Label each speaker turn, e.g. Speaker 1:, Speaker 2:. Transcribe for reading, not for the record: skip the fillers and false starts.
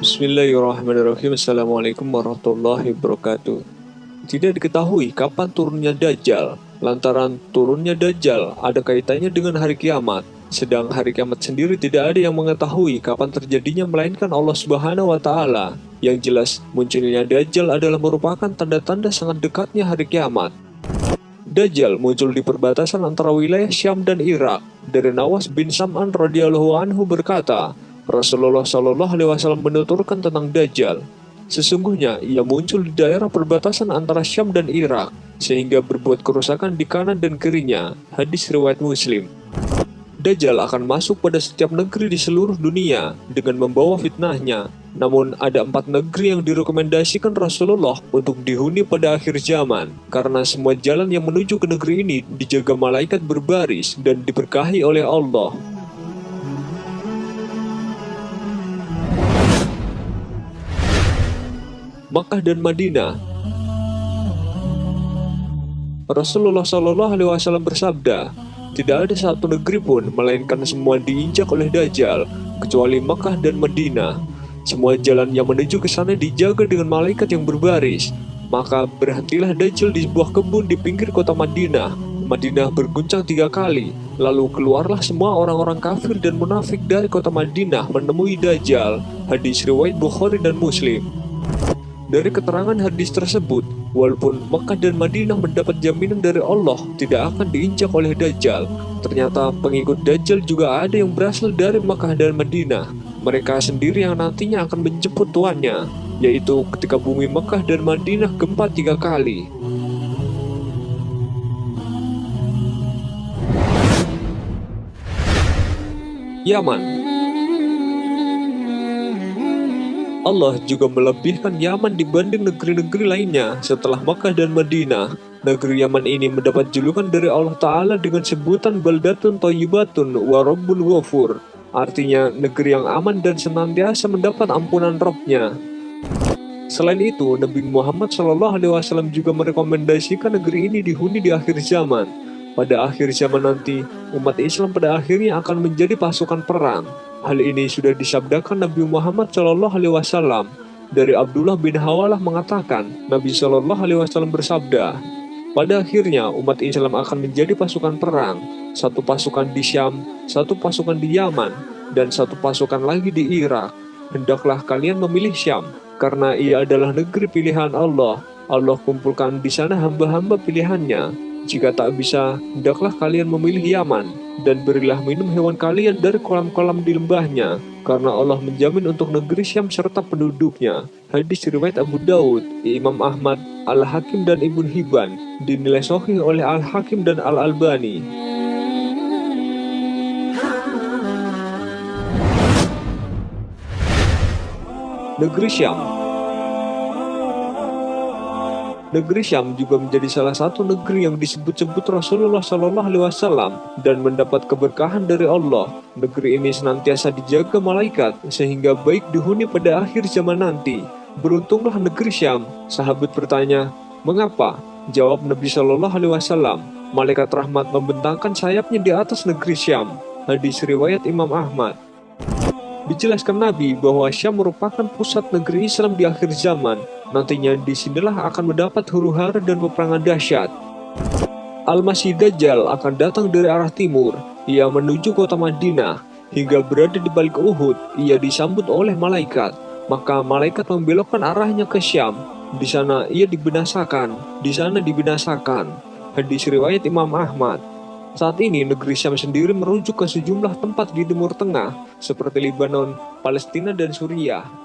Speaker 1: Bismillahirrahmanirrahim. Assalamualaikum warahmatullahi wabarakatuh. Tidak diketahui kapan turunnya Dajjal. Lantaran turunnya Dajjal ada kaitannya dengan hari kiamat. Sedang hari kiamat sendiri tidak ada yang mengetahui kapan terjadinya melainkan Allah Subhanahu wa taala. Yang jelas, munculnya Dajjal adalah merupakan tanda-tanda sangat dekatnya hari kiamat. Dajjal muncul di perbatasan antara wilayah Syam dan Irak. Dari Nawas bin Sam'an radhiyallahu anhu berkata, Rasulullah Shallallahu alaihi wasallam menuturkan tentang Dajjal. Sesungguhnya ia muncul di daerah perbatasan antara Syam dan Irak, sehingga berbuat kerusakan di kanan dan kirinya. Hadis riwayat Muslim. Dajjal akan masuk pada setiap negeri di seluruh dunia dengan membawa fitnahnya. Namun ada 4 negeri yang direkomendasikan Rasulullah untuk dihuni pada akhir zaman, karena semua jalan yang menuju ke negeri ini dijaga malaikat berbaris dan diberkahi oleh Allah. Makkah dan Madinah. Rasulullah Shallallahu alaihi wasallam bersabda, tidak ada satu negeri pun melainkan semua diinjak oleh Dajjal, kecuali Makkah dan Madinah. Semua jalan yang menuju ke sana dijaga dengan malaikat yang berbaris. Maka berhentilah Dajjal di sebuah kebun di pinggir kota Madinah. Madinah berguncang 3 kali. Lalu keluarlah semua orang-orang kafir dan munafik dari kota Madinah menemui Dajjal. Hadis riwayat Bukhari dan Muslim. Dari keterangan hadis tersebut, walaupun Makkah dan Madinah mendapat jaminan dari Allah tidak akan diinjak oleh Dajjal, ternyata pengikut Dajjal juga ada yang berasal dari Makkah dan Madinah. Mereka sendiri yang nantinya akan menjemput tuannya, yaitu ketika bumi Makkah dan Madinah gempa 3 kali. Yaman. Allah juga melebihkan Yaman dibanding negeri-negeri lainnya setelah Makkah dan Madinah. Negeri Yaman ini mendapat julukan dari Allah Ta'ala dengan sebutan Baldatun Thayyibatun wa Rabbun Ghafur. Artinya negeri yang aman dan senantiasa mendapat ampunan Rabb-Nya. Selain itu, Nabi Muhammad SAW juga merekomendasikan negeri ini dihuni di akhir zaman. Pada akhir zaman nanti, umat Islam pada akhirnya akan menjadi pasukan perang. Hal ini sudah disabdakan Nabi Muhammad SAW. Dari Abdullah bin Hawalah mengatakan, Nabi SAW bersabda, pada akhirnya umat Islam akan menjadi pasukan perang, 1 pasukan di Syam, 1 pasukan di Yaman, dan 1 pasukan lagi di Irak. Hendaklah kalian memilih Syam, karena ia adalah negeri pilihan Allah. Allah kumpulkan di sana hamba-hamba pilihannya. Jika tak bisa, hendaklah kalian memilih Yaman, dan berilah minum hewan kalian dari kolam-kolam di lembahnya, karena Allah menjamin untuk negeri Syam serta penduduknya. Hadis riwayat Abu Daud, Imam Ahmad, Al-Hakim dan Ibnu Hibban, dinilai sahih oleh Al-Hakim dan Al-Albani. Negeri Syam. Negeri Syam juga menjadi salah satu negeri yang disebut-sebut Rasulullah SAW dan mendapat keberkahan dari Allah. Negeri ini senantiasa dijaga malaikat sehingga baik dihuni pada akhir zaman nanti. Beruntunglah negeri Syam. Sahabat bertanya, mengapa? Jawab Nabi SAW, malaikat rahmat membentangkan sayapnya di atas negeri Syam. Hadis riwayat Imam Ahmad. Dijelaskan Nabi bahwa Syam merupakan pusat negeri Islam di akhir zaman. Nantinya disinilah akan mendapat huru-hara dan peperangan dahsyat. Al-Masih Dajjal akan datang dari arah timur. Ia menuju kota Madinah. Hingga berada di balik Uhud, ia disambut oleh malaikat. Maka malaikat membelokkan arahnya ke Syam. Di sana ia dibinasakan. Di sana dibinasakan. Hadis riwayat Imam Ahmad. Saat ini negeri Syam sendiri merujuk ke sejumlah tempat di Timur Tengah seperti Lebanon, Palestina, dan Suriah.